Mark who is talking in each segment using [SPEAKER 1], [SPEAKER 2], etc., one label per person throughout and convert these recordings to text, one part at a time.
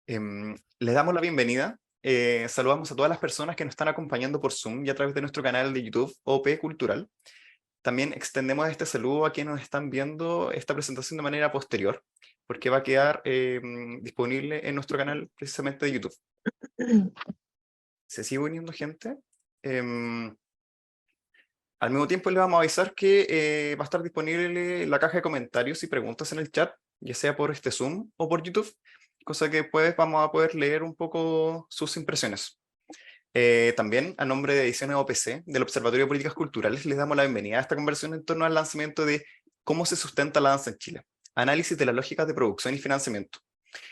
[SPEAKER 1] Les damos la bienvenida. Saludamos a todas las personas que nos están acompañando por Zoom y a través de nuestro canal de YouTube OP Cultural. También extendemos este saludo a quienes nos están viendo esta presentación de manera posterior, porque va a quedar disponible en nuestro canal precisamente de YouTube. Se sigue uniendo gente. Em, Al mismo tiempo les vamos a avisar que va a estar disponible la caja de comentarios y preguntas en el chat, ya sea por este Zoom o por YouTube, cosa que pues vamos a poder leer un poco sus impresiones. También, a nombre de Ediciones OPC, del Observatorio de Políticas Culturales, les damos la bienvenida a esta conversación en torno al lanzamiento de Cómo se sustenta la danza en Chile, análisis de las lógicas de producción y financiamiento.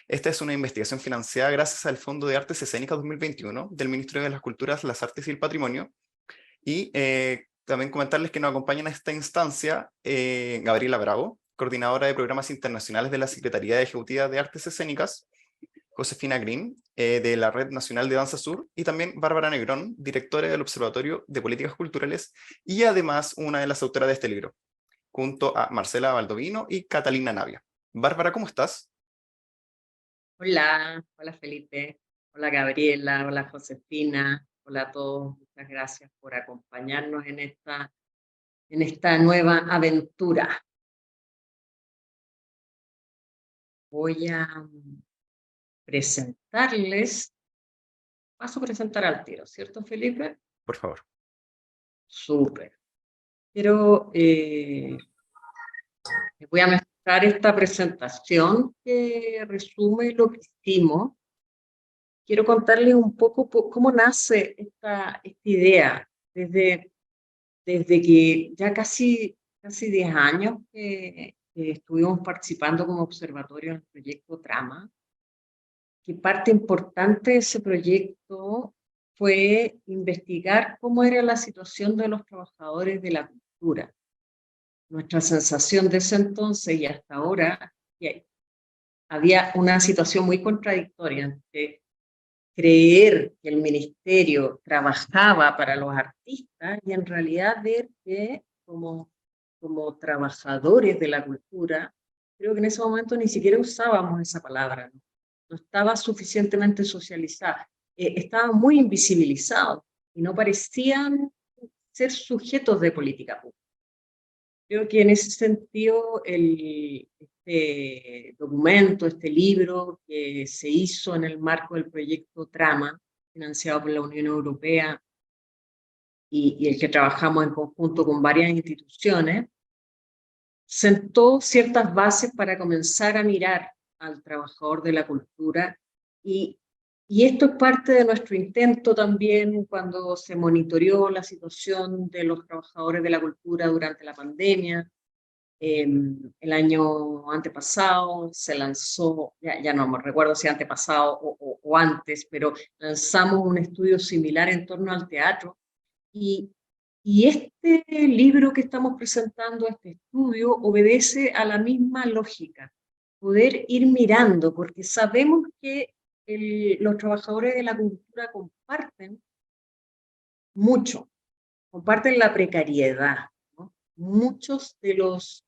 [SPEAKER 1] Esta es una investigación financiada gracias al Fondo de Artes Escénicas 2021 del Ministerio de las Culturas, las Artes y el Patrimonio, y también comentarles que nos acompañan a esta instancia Gabriela Bravo, coordinadora de programas internacionales de la Secretaría Ejecutiva de Artes Escénicas, Josefina Green, de la Red Nacional de Danza Sur, y también Bárbara Negrón, directora del Observatorio de Políticas Culturales, y además una de las autoras de este libro, junto a Marcela Baldovino y Catalina Navia. Bárbara, ¿cómo estás?
[SPEAKER 2] Hola, hola Felipe, hola Gabriela, hola Josefina, hola a todos, muchas gracias por acompañarnos en esta nueva aventura. Voy a presentarles, paso a presentar al tiro, ¿cierto Felipe?
[SPEAKER 1] Por favor.
[SPEAKER 2] Súper. Pero les voy a mostrar esta presentación que resume lo que hicimos. Quiero contarles un poco cómo nace esta idea desde que ya casi 10 años que estuvimos participando como observatorio en el proyecto Trama, que parte importante de ese proyecto fue investigar cómo era la situación de los trabajadores de la cultura. Nuestra sensación de ese entonces y hasta ahora, que había una situación muy contradictoria entre creer que el ministerio trabajaba para los artistas y en realidad ver que como trabajadores de la cultura, creo que en ese momento ni siquiera usábamos esa palabra, no estaba suficientemente socializada, estaban muy invisibilizados y no parecían ser sujetos de política pública. Creo que en ese sentido este documento, este libro que se hizo en el marco del proyecto Trama, financiado por la Unión Europea y el que trabajamos en conjunto con varias instituciones, sentó ciertas bases para comenzar a mirar al trabajador de la cultura y, y esto es parte de nuestro intento también cuando se monitoreó la situación de los trabajadores de la cultura durante la pandemia. El año antepasado se lanzó, ya no me recuerdo si antepasado o antes, pero lanzamos un estudio similar en torno al teatro y, y este libro que estamos presentando, este estudio, obedece a la misma lógica, poder ir mirando, porque sabemos que los trabajadores de la cultura comparten mucho, comparten la precariedad, ¿no? Muchos de los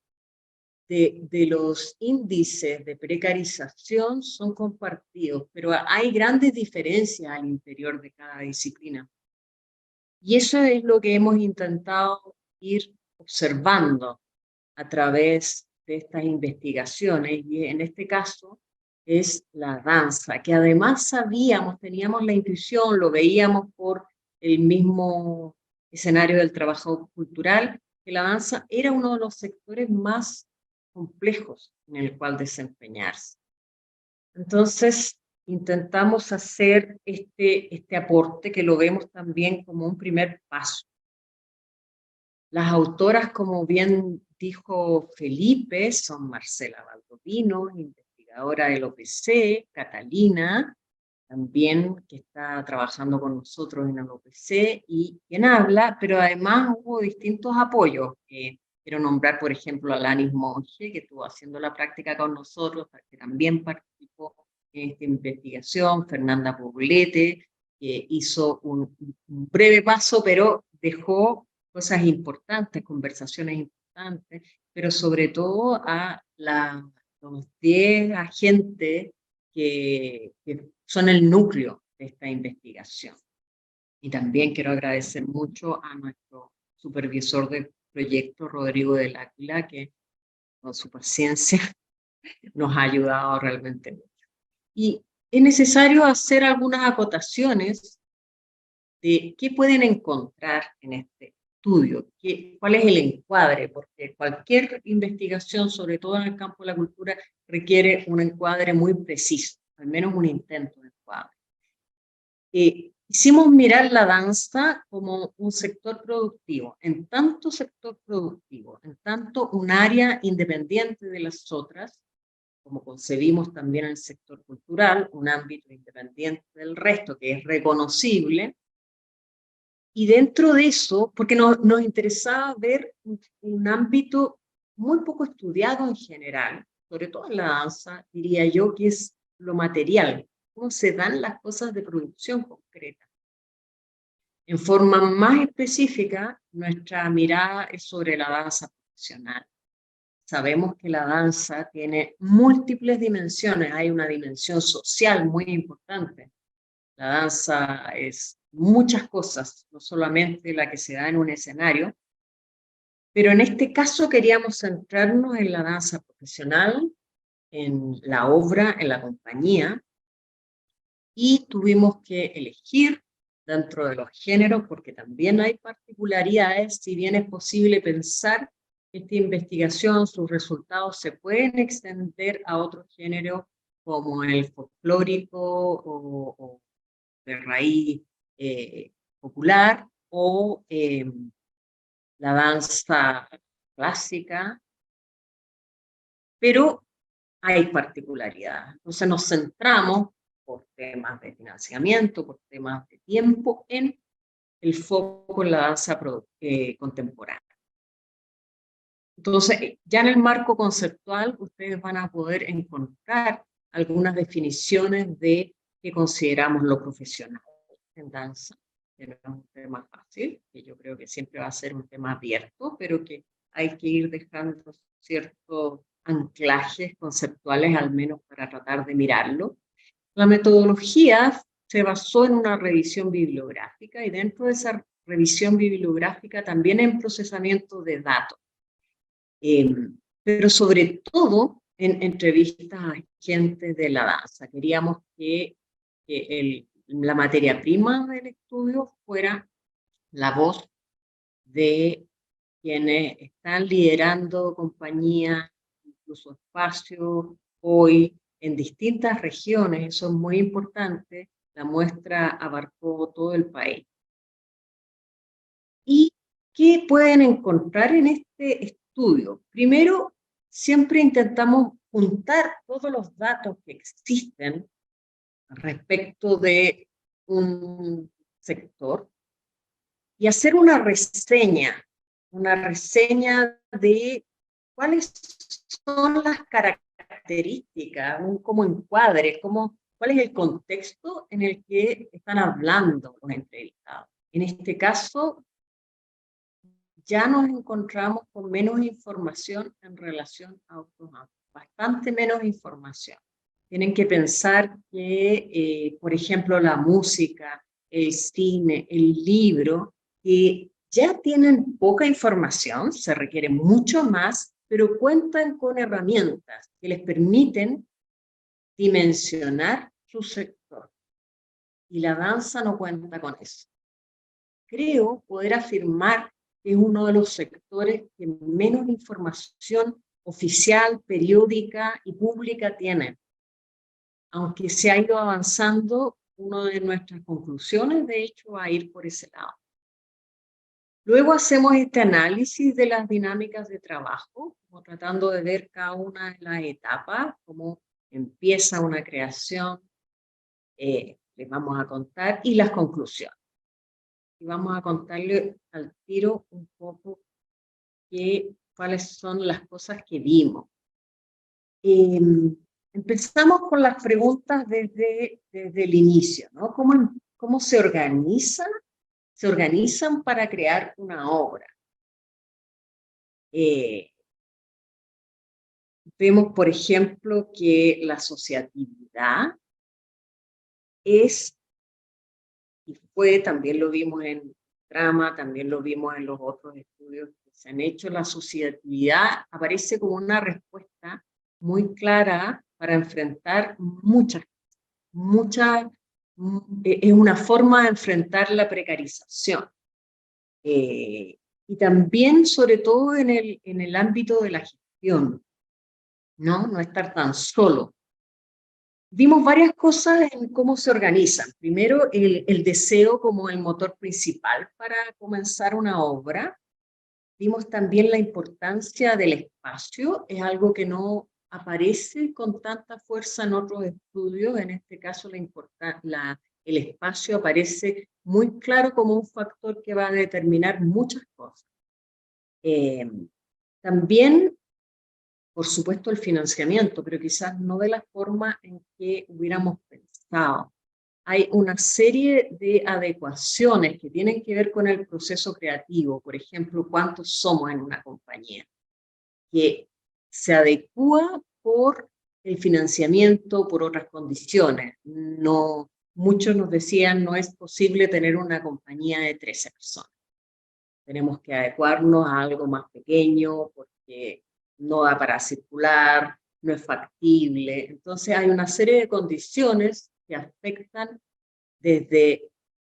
[SPEAKER 2] índices de precarización son compartidos, pero hay grandes diferencias al interior de cada disciplina. Y eso es lo que hemos intentado ir observando a través de estas investigaciones, y en este caso es la danza, que además sabíamos, teníamos la intuición, lo veíamos por el mismo escenario del trabajo cultural, que la danza era uno de los sectores más complejos en el cual desempeñarse. Entonces, intentamos hacer este aporte que lo vemos también como un primer paso. Las autoras, como bien dijo Felipe, son Marcela Baldovino, investigadora del OPC, Catalina, también que está trabajando con nosotros en el OPC, y quien habla, pero además hubo distintos apoyos. Quiero nombrar, por ejemplo, a Lanis Monge, que estuvo haciendo la práctica con nosotros, que también participó en esta investigación, Fernanda Poblete, que hizo un breve paso, pero dejó cosas importantes, conversaciones importantes, pero sobre todo a los 10 agentes que son el núcleo de esta investigación. Y también quiero agradecer mucho a nuestro supervisor de proyecto, Rodrigo del Águila, que con su paciencia nos ha ayudado realmente mucho. Y es necesario hacer algunas acotaciones de qué pueden encontrar en este estudio, cuál es el encuadre, porque cualquier investigación, sobre todo en el campo de la cultura, requiere un encuadre muy preciso, al menos un intento de encuadre. Quisimos mirar la danza como un sector productivo, en tanto sector productivo, en tanto un área independiente de las otras, como concebimos también el sector cultural, un ámbito independiente del resto que es reconocible, y dentro de eso, porque nos interesaba ver un ámbito muy poco estudiado en general, sobre todo en la danza, diría yo, que es lo material, cómo se dan las cosas de producción concreta. En forma más específica, nuestra mirada es sobre la danza profesional. Sabemos que la danza tiene múltiples dimensiones, hay una dimensión social muy importante. La danza es muchas cosas, no solamente la que se da en un escenario, pero en este caso queríamos centrarnos en la danza profesional, en la obra, en la compañía, y tuvimos que elegir dentro de los géneros, porque también hay particularidades, si bien es posible pensar que esta investigación, sus resultados se pueden extender a otros géneros como el folclórico o de raíz popular o la danza clásica, pero hay particularidades. Entonces nos centramos por temas de financiamiento, por temas de tiempo, en el foco en la danza contemporánea. Entonces, ya en el marco conceptual, ustedes van a poder encontrar algunas definiciones de qué consideramos lo profesional en danza, que no es un tema fácil, que yo creo que siempre va a ser un tema abierto, pero que hay que ir dejando ciertos anclajes conceptuales, al menos para tratar de mirarlo. La metodología se basó en una revisión bibliográfica y dentro de esa revisión bibliográfica también en procesamiento de datos. Pero sobre todo en entrevistas a gente de la danza. Queríamos que la materia prima del estudio fuera la voz de quienes están liderando compañías, incluso espacios, hoy en distintas regiones. Eso es muy importante. La muestra abarcó todo el país. ¿Y qué pueden encontrar en este estudio? Primero, siempre intentamos juntar todos los datos que existen respecto de un sector y hacer una reseña de cuáles son las características, como encuadre, cuál es el contexto en el que están hablando los entrevistados. En este caso, ya nos encontramos con menos información en relación a otros ámbitos, bastante menos información. Tienen que pensar que, por ejemplo, la música, el cine, el libro, que ya tienen poca información, se requiere mucho más, pero cuentan con herramientas que les permiten dimensionar su sector. Y la danza no cuenta con eso. Creo poder afirmar que es uno de los sectores que menos información oficial, periódica y pública tiene. Aunque se ha ido avanzando, una de nuestras conclusiones, de hecho, va a ir por ese lado. Luego hacemos este análisis de las dinámicas de trabajo, como tratando de ver cada una de las etapas, cómo empieza una creación, les vamos a contar, y las conclusiones. Y vamos a contarle al tiro un poco cuáles son las cosas que vimos. Empezamos con las preguntas desde el inicio, ¿no? ¿Cómo se organizan? Se organizan para crear una obra. Vemos, por ejemplo, que la asociatividad es, y fue, también lo vimos en Trama, también lo vimos en los otros estudios que se han hecho, la asociatividad aparece como una respuesta muy clara para enfrentar es una forma de enfrentar la precarización. Y también, sobre todo, en el ámbito de la gestión, ¿no? No estar tan solo. Vimos varias cosas en cómo se organizan. Primero, el deseo como el motor principal para comenzar una obra. Vimos también la importancia del espacio, es algo que no aparece con tanta fuerza en otros estudios. En este caso, el espacio aparece muy claro como un factor que va a determinar muchas cosas. También, por supuesto, el financiamiento, pero quizás no de la forma en que hubiéramos pensado. Hay una serie de adecuaciones que tienen que ver con el proceso creativo. Por ejemplo, cuántos somos en una compañía, que se adecúa por el financiamiento, por otras condiciones. No, muchos nos decían, no es posible tener una compañía de 13 personas. Tenemos que adecuarnos a algo más pequeño porque no da para circular, no es factible. Entonces hay una serie de condiciones que afectan desde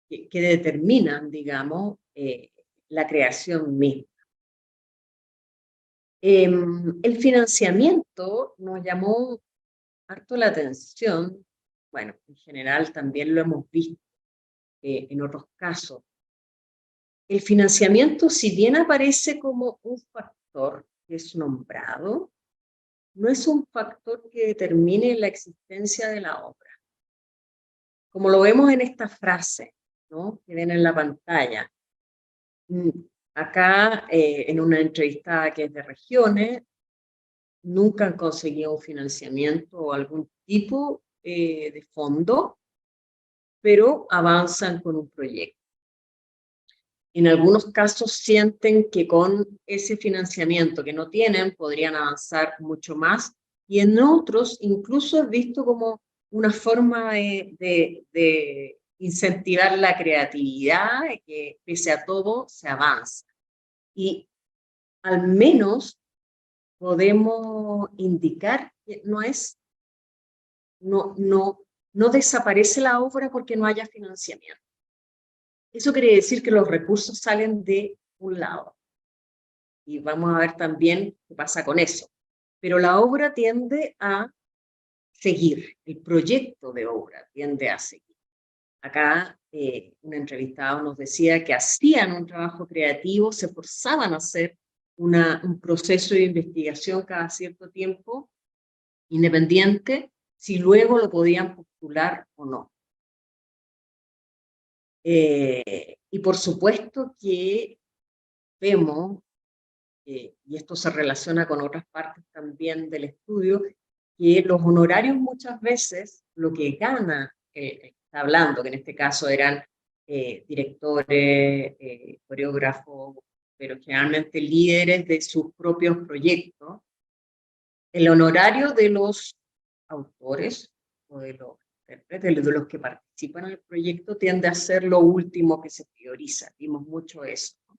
[SPEAKER 2] que determinan, digamos, la creación misma. El financiamiento nos llamó harto la atención. Bueno, en general también lo hemos visto en otros casos. El financiamiento, si bien aparece como un factor que es nombrado, no es un factor que determine la existencia de la obra. Como lo vemos en esta frase, ¿no?, que ven en la pantalla. Acá, en una entrevista que es de regiones, nunca han conseguido un financiamiento o algún tipo de fondo, pero avanzan con un proyecto. En algunos casos sienten que con ese financiamiento que no tienen podrían avanzar mucho más, y en otros incluso es visto como una forma de incentivar la creatividad, de que pese a todo se avanza. Y al menos podemos indicar que no desaparece la obra porque no haya financiamiento. Eso quiere decir que los recursos salen de un lado. Y vamos a ver también qué pasa con eso. Pero la obra tiende a seguir, el proyecto de obra tiende a seguir. Acá un entrevistado nos decía que hacían un trabajo creativo, se forzaban a hacer un proceso de investigación cada cierto tiempo, independiente, si luego lo podían postular o no. Y por supuesto que vemos, y esto se relaciona con otras partes también del estudio, que los honorarios muchas veces, lo que gana, está hablando, que en este caso eran directores, coreógrafos, pero generalmente líderes de sus propios proyectos, el honorario de los autores o de los intérpretes, de los que participan en el proyecto, tiende a ser lo último que se prioriza. Vimos mucho eso, ¿no?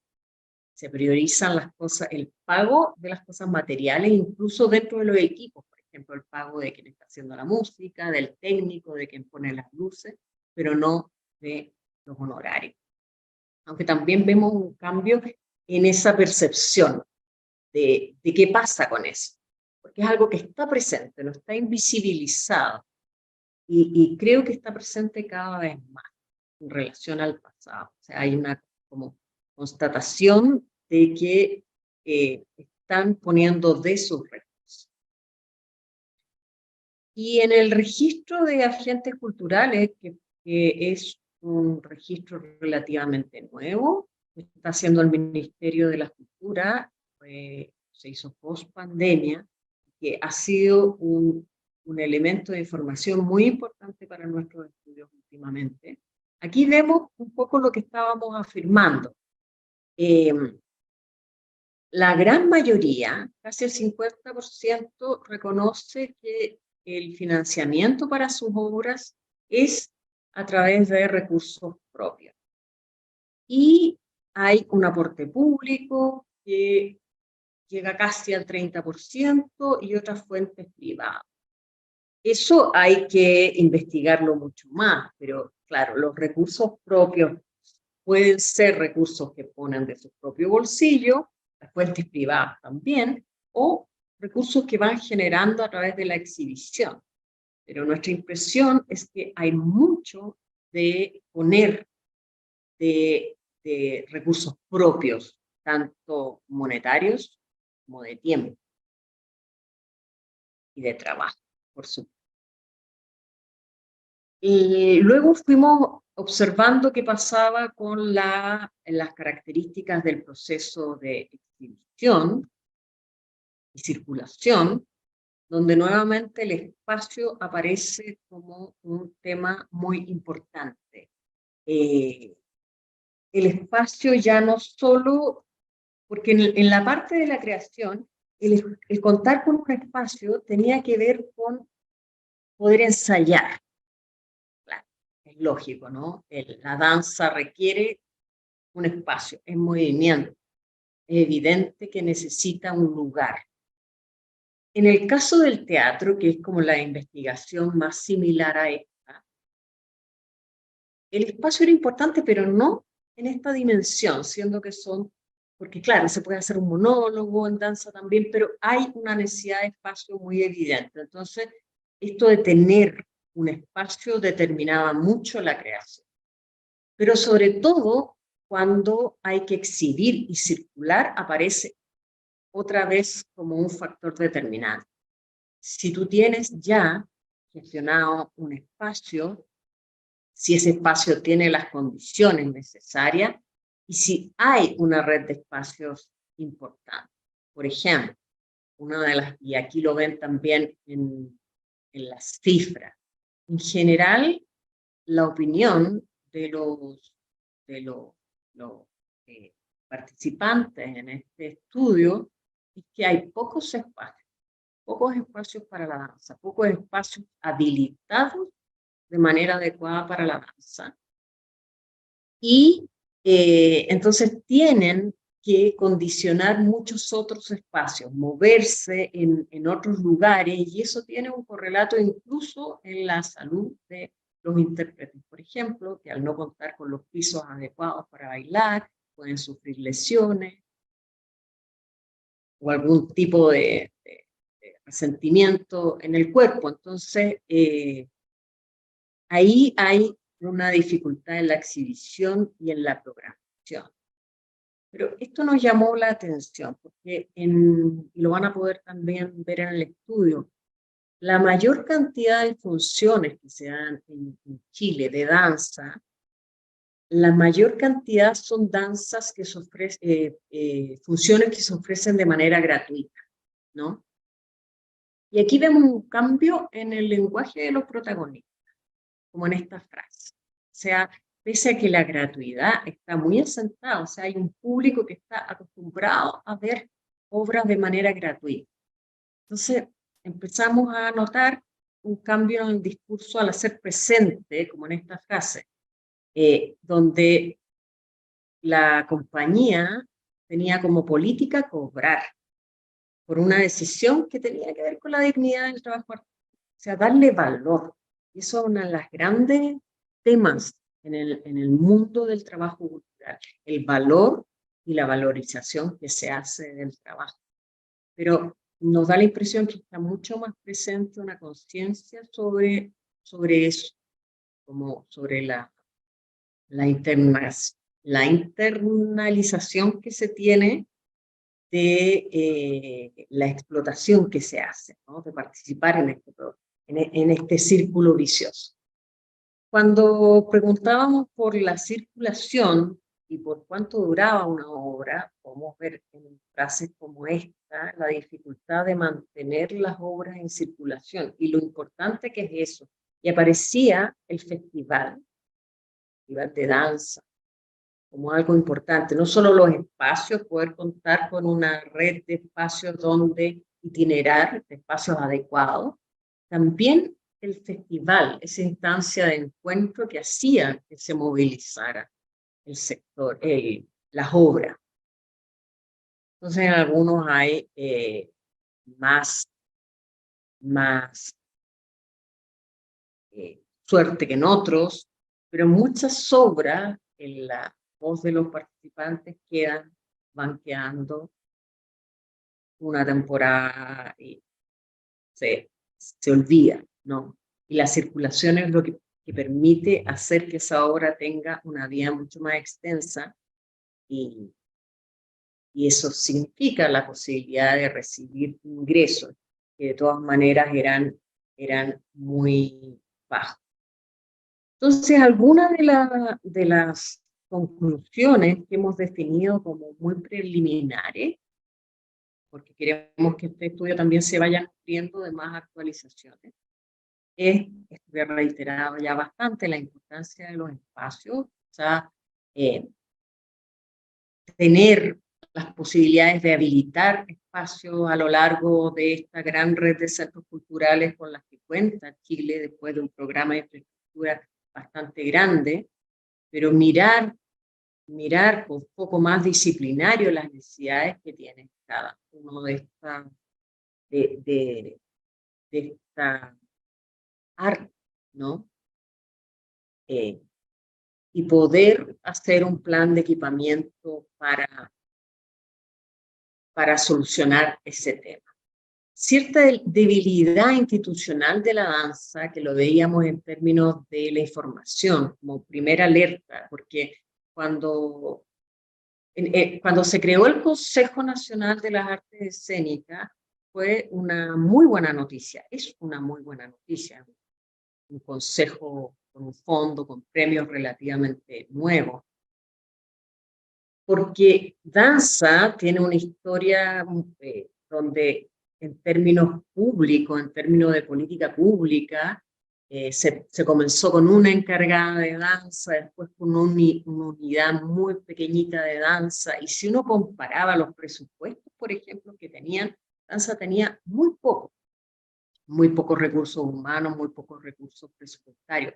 [SPEAKER 2] Se priorizan las cosas, el pago de las cosas materiales, incluso dentro de los equipos, por ejemplo, el pago de quien está haciendo la música, del técnico, de quien pone las luces, pero no de los honorarios. Aunque también vemos un cambio en esa percepción de qué pasa con eso, porque es algo que está presente, no está invisibilizado, y creo que está presente cada vez más en relación al pasado. O sea, hay una como constatación de que están poniendo de sus recursos. Y en el registro de agentes culturales, que es un registro relativamente nuevo, que está haciendo el Ministerio de la Cultura, se hizo post pandemia, que ha sido un elemento de información muy importante para nuestros estudios últimamente. Aquí vemos un poco lo que estábamos afirmando. la gran mayoría, casi el 50%, reconoce que el financiamiento para sus obras es a través de recursos propios. Y hay un aporte público que llega casi al 30% y otras fuentes privadas. Eso hay que investigarlo mucho más, pero claro, los recursos propios pueden ser recursos que ponen de su propio bolsillo, las fuentes privadas también, o recursos que van generando a través de la exhibición. Pero nuestra impresión es que hay mucho de poner de recursos propios, tanto monetarios como de tiempo y de trabajo, por supuesto. Y luego fuimos observando qué pasaba con las características del proceso de exhibición y circulación, donde nuevamente el espacio aparece como un tema muy importante. El espacio ya no solo, porque en la parte de la creación, el contar con un espacio tenía que ver con poder ensayar. Claro, es lógico, ¿no? La danza requiere un espacio, es movimiento. Es evidente que necesita un lugar. En el caso del teatro, que es como la investigación más similar a esta, el espacio era importante, pero no en esta dimensión, siendo que son, porque claro, se puede hacer un monólogo en danza también, pero hay una necesidad de espacio muy evidente. Entonces, esto de tener un espacio determinaba mucho la creación. Pero sobre todo, cuando hay que exhibir y circular, aparece otra vez como un factor determinante. Si tú tienes ya gestionado un espacio, si ese espacio tiene las condiciones necesarias y si hay una red de espacios importante. Por ejemplo, una de las, y aquí lo ven también en las cifras, en general, la opinión de los participantes en este estudio es que hay pocos espacios para la danza, pocos espacios habilitados de manera adecuada para la danza. Y entonces tienen que condicionar muchos otros espacios, moverse en otros lugares, y eso tiene un correlato incluso en la salud de los intérpretes, por ejemplo, que al no contar con los pisos adecuados para bailar, pueden sufrir lesiones o algún tipo de resentimiento en el cuerpo. Entonces, ahí hay una dificultad en la exhibición y en la programación. Pero esto nos llamó la atención, porque y lo van a poder también ver en el estudio, la mayor cantidad de funciones que se dan en Chile de danza, la mayor cantidad son danzas que se ofrecen, funciones que se ofrecen de manera gratuita, ¿no? Y aquí vemos un cambio en el lenguaje de los protagonistas, como en esta frase. O sea, pese a que la gratuidad está muy asentada, o sea, hay un público que está acostumbrado a ver obras de manera gratuita. Entonces, empezamos a notar un cambio en el discurso al hacer presente, como en esta frase, donde la compañía tenía como política cobrar por una decisión que tenía que ver con la dignidad del trabajo artístico, o sea, darle valor. Y eso es uno de los grandes temas en el mundo del trabajo cultural, el valor y la valorización que se hace del trabajo. Pero nos da la impresión que está mucho más presente una conciencia sobre eso, como sobre la internalización que se tiene de la explotación que se hace, ¿no? De participar en este círculo vicioso. Cuando preguntábamos por la circulación y por cuánto duraba una obra, podemos ver en frases como esta la dificultad de mantener las obras en circulación y lo importante que es eso. Y aparecía el festival de danza, como algo importante. No solo los espacios, poder contar con una red de espacios donde itinerar, de espacios adecuados, también el festival, esa instancia de encuentro que hacía que se movilizara el sector, las obras. Entonces, en algunos hay más suerte que en otros, pero muchas obras en la voz de los participantes van quedando una temporada y se olvida, ¿no? Y la circulación es lo que permite hacer que esa obra tenga una vida mucho más extensa y eso significa la posibilidad de recibir ingresos que de todas maneras eran muy bajos. Entonces, algunas de las conclusiones que hemos definido como muy preliminares, porque queremos que este estudio también se vaya nutriendo de más actualizaciones, esto que he reiterado ya bastante, la importancia de los espacios, o sea, tener las posibilidades de habilitar espacios a lo largo de esta gran red de centros culturales con las que cuenta Chile después de un programa de infraestructura bastante grande, pero mirar con un poco más disciplinario las necesidades que tiene cada uno de esta arte, ¿no? Y poder hacer un plan de equipamiento para solucionar ese tema. Cierta debilidad institucional de la danza, que lo veíamos en términos de la información, como primera alerta, porque cuando se creó el Consejo Nacional de las Artes Escénicas, fue una muy buena noticia, es una muy buena noticia, un consejo con un fondo, con premios relativamente nuevos, porque danza tiene una historia donde en términos públicos, en términos de política pública, se comenzó con una encargada de danza, después con una unidad muy pequeñita de danza, y si uno comparaba los presupuestos, por ejemplo, que tenían, danza tenía muy pocos recursos humanos, muy pocos recursos presupuestarios.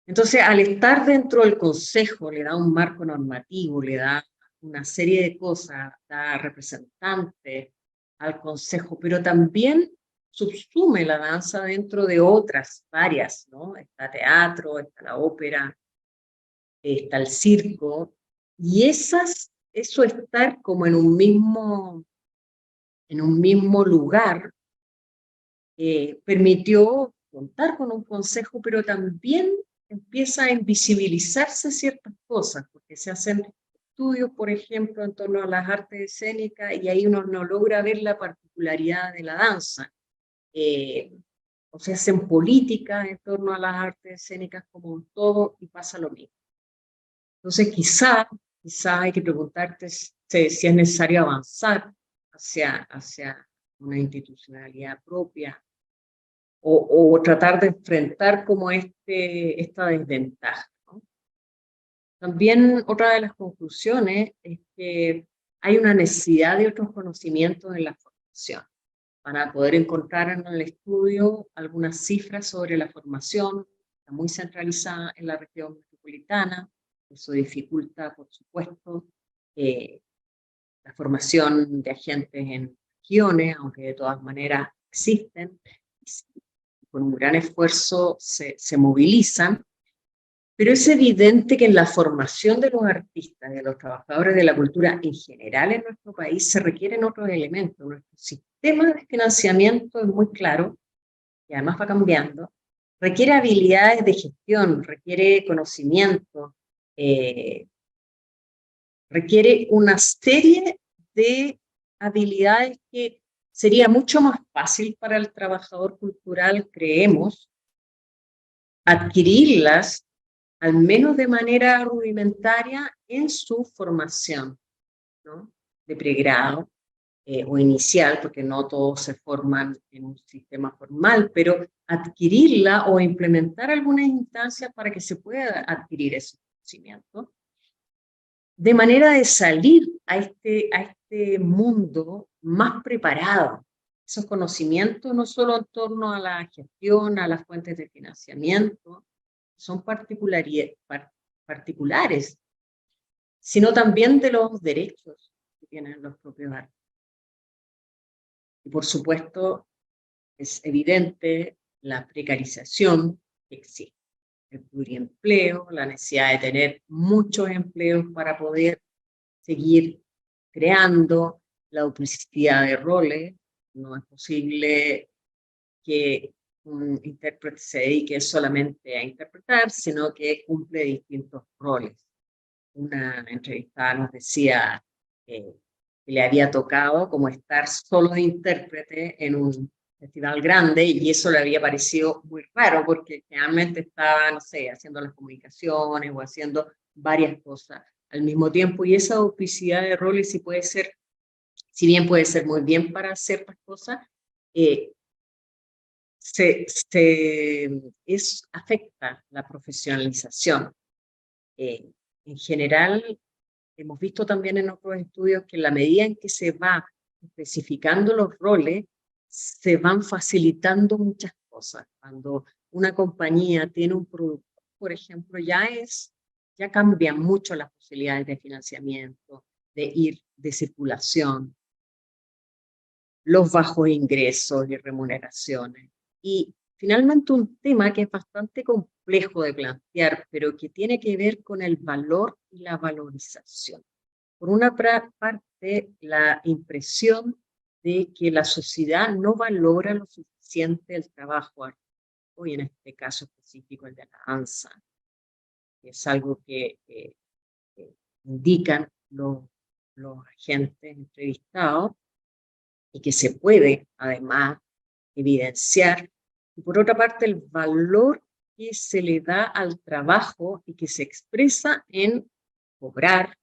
[SPEAKER 2] Entonces, al estar dentro del consejo, le da un marco normativo, le da una serie de cosas, da representantes al consejo, pero también subsume la danza dentro de otras varias, ¿no? Está teatro, está la ópera, está el circo, y eso estar como en un mismo lugar, permitió contar con un consejo, pero también empieza a invisibilizarse ciertas cosas, porque se hacen estudios, por ejemplo, en torno a las artes escénicas, y ahí uno no logra ver la particularidad de la danza. O se hacen políticas en torno a las artes escénicas como un todo, y pasa lo mismo. Entonces, quizá hay que preguntarte si es necesario avanzar hacia una institucionalidad propia, o tratar de enfrentar como esta desventaja, ¿no? También otra de las conclusiones es que hay una necesidad de otros conocimientos en la formación. Para poder encontrar en el estudio algunas cifras sobre la formación, está muy centralizada en la región metropolitana, eso dificulta, por supuesto, la formación de agentes en regiones, aunque de todas maneras existen, con un gran esfuerzo se movilizan, pero es evidente que en la formación de los artistas, de los trabajadores de la cultura en general en nuestro país, se requieren otros elementos. Nuestro sistema de financiamiento es muy claro, y además va cambiando, requiere habilidades de gestión, requiere conocimiento, requiere una serie de habilidades que sería mucho más fácil para el trabajador cultural, creemos, adquirirlas, al menos de manera rudimentaria, en su formación, ¿no? De pregrado o inicial, porque no todos se forman en un sistema formal, pero adquirirla o implementar algunas instancias para que se pueda adquirir ese conocimiento. de manera de salir a este mundo más preparado. Esos conocimientos no solo en torno a la gestión, a las fuentes de financiamiento, son particulares, sino también de los derechos que tienen los propios artistas. Y por supuesto, es evidente la precarización que existe, el pluriempleo, la necesidad de tener muchos empleos para poder seguir creando, la duplicidad de roles. No es posible que un intérprete se dedique solamente a interpretar, sino que cumple distintos roles. Una entrevistada nos decía que le había tocado como estar solo de intérprete en un festival grande y eso le había parecido muy raro porque generalmente estaba, no sé, haciendo las comunicaciones o haciendo varias cosas al mismo tiempo y esa duplicidad de roles sí puede ser, si bien puede ser muy bien para ciertas cosas, eh, afecta la profesionalización. En general, hemos visto también en otros estudios que en la medida en que se va especificando los roles, se van facilitando muchas cosas. Cuando una compañía tiene un producto, por ejemplo, ya cambian mucho las posibilidades de financiamiento, de circulación, los bajos ingresos y remuneraciones. Y finalmente un tema que es bastante complejo de plantear, pero que tiene que ver con el valor y la valorización. Por una parte, la impresión de que la sociedad no valora lo suficiente el trabajo artístico, y en este caso específico el de la danza, que es algo que indican los agentes entrevistados y que se puede además evidenciar. Y por otra parte, el valor que se le da al trabajo y que se expresa en cobrar,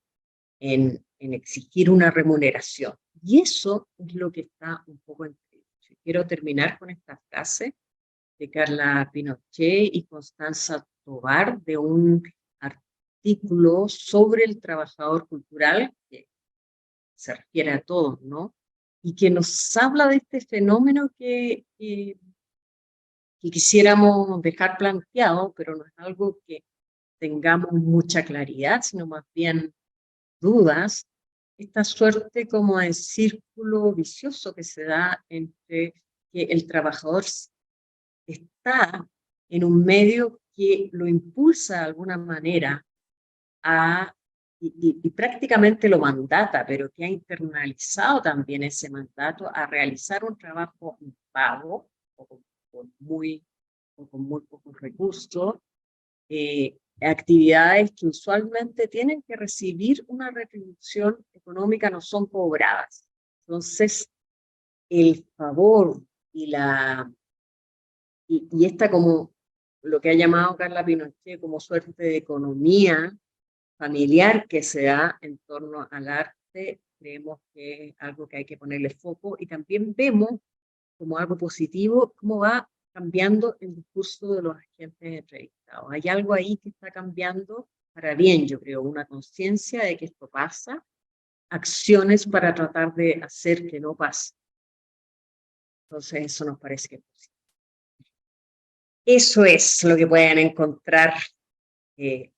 [SPEAKER 2] en exigir una remuneración. Y eso es lo que está un poco entre ellos. Quiero terminar con esta frase de Carla Pinochet y Constanza Tovar de un artículo sobre el trabajador cultural que se refiere a todos, ¿no? Y que nos habla de este fenómeno que quisiéramos dejar planteado, pero no es algo que tengamos mucha claridad, sino más bien dudas, esta suerte como de círculo vicioso que se da entre que el trabajador está en un medio que lo impulsa de alguna manera y prácticamente lo mandata, pero que ha internalizado también ese mandato a realizar un trabajo pago o con muy pocos recursos, actividades que usualmente tienen que recibir una retribución económica, no son cobradas. Entonces, el favor y esta como lo que ha llamado Carla Pinochet como suerte de economía familiar que se da en torno al arte, creemos que es algo que hay que ponerle foco y también vemos como algo positivo cómo va cambiando el discurso de los agentes entrevistados. Hay algo ahí que está cambiando para bien, yo creo, una conciencia de que esto pasa, acciones para tratar de hacer que no pase. Entonces eso nos parece que es positivo. Eso es lo que pueden encontrar,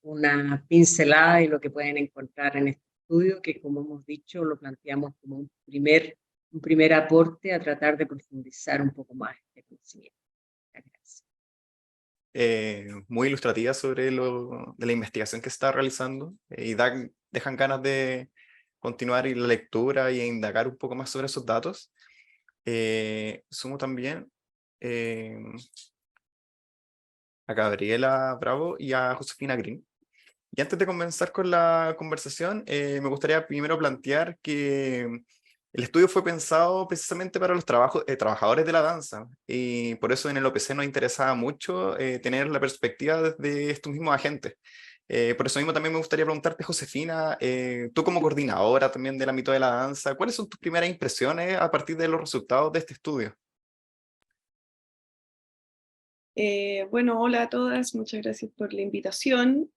[SPEAKER 2] una pincelada de lo que pueden encontrar en este estudio, que como hemos dicho, lo planteamos como un primer aporte a tratar de profundizar un poco más este conocimiento. Gracias.
[SPEAKER 1] Muy ilustrativa sobre de la investigación que se está realizando y dejan ganas de continuar la lectura y indagar un poco más sobre esos datos. Sumo también a Gabriela Bravo y a Josefina Green. Y antes de comenzar con la conversación, me gustaría primero plantear que el estudio fue pensado precisamente para los trabajadores de la danza, y por eso en el OPC nos interesaba mucho tener la perspectiva de estos mismos agentes. Por eso mismo también me gustaría preguntarte, Josefina, tú como coordinadora también del ámbito de la danza, ¿cuáles son tus primeras impresiones a partir de los resultados de este estudio?
[SPEAKER 3] Bueno, hola a todas, muchas gracias por la invitación.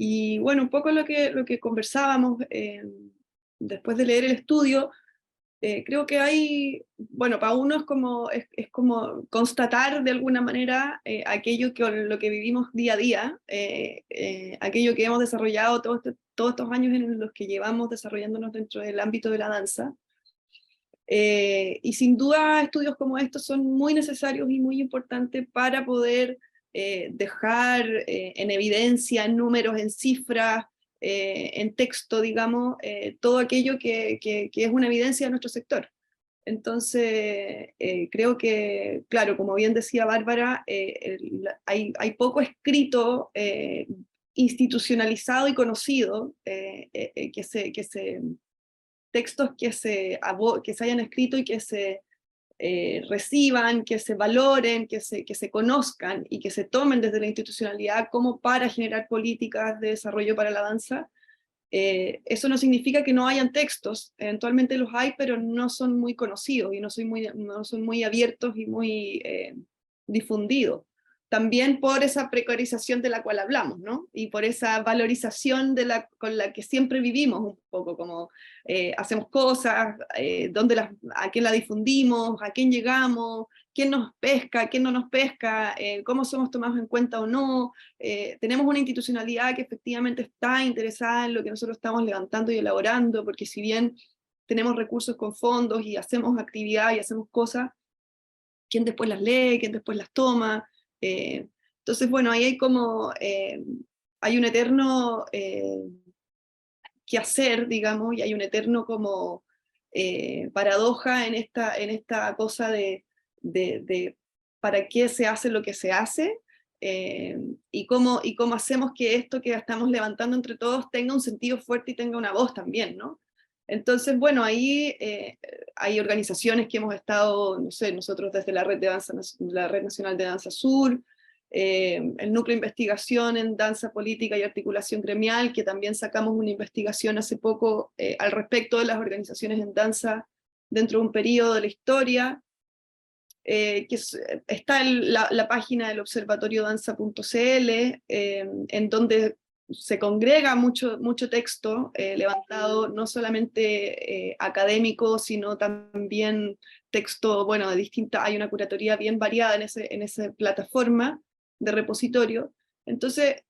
[SPEAKER 3] Y bueno, un poco lo que conversábamos después de leer el estudio, creo que hay, bueno, para uno es como constatar de alguna manera aquello lo que vivimos día a día, aquello que hemos desarrollado todos estos años en los que llevamos desarrollándonos dentro del ámbito de la danza. Y sin duda estudios como estos son muy necesarios y muy importantes para poder dejar en evidencia, en números, en cifras, en texto, digamos, todo aquello que es una evidencia de nuestro sector. Entonces, creo que, claro, como bien decía Bárbara, hay poco escrito institucionalizado y conocido textos que se hayan escrito y que se reciban, que se valoren, que se conozcan y que se tomen desde la institucionalidad como para generar políticas de desarrollo para la danza. Eso no significa que no hayan textos, eventualmente los hay, pero no son muy conocidos y no son muy abiertos y muy difundidos. También por esa precarización de la cual hablamos, ¿no? Y por esa valorización con la que siempre vivimos un poco, como hacemos cosas, a quién la difundimos, a quién llegamos, quién nos pesca, quién no nos pesca, cómo somos tomados en cuenta o no. Tenemos una institucionalidad que efectivamente está interesada en lo que nosotros estamos levantando y elaborando, porque si bien tenemos recursos con fondos y hacemos actividad y hacemos cosas, ¿quién después las lee? ¿Quién después las toma? Entonces, bueno, ahí hay un eterno que hacer, digamos, y hay un eterno como paradoja en esta cosa de para qué se hace lo que se hace, y cómo hacemos que esto que estamos levantando entre todos tenga un sentido fuerte y tenga una voz también, ¿no? Entonces, bueno, ahí hay organizaciones que hemos estado, no sé, nosotros desde la la Red Nacional de Danza Sur, el Núcleo de Investigación en Danza Política y Articulación Gremial, que también sacamos una investigación hace poco al respecto de las organizaciones en danza dentro de un periodo de la historia, está la página del observatorio danza.cl, en donde se congrega mucho texto levantado, no solamente académico, sino también texto, bueno, hay una curatoría bien variada en esa plataforma de repositorio. Entonces,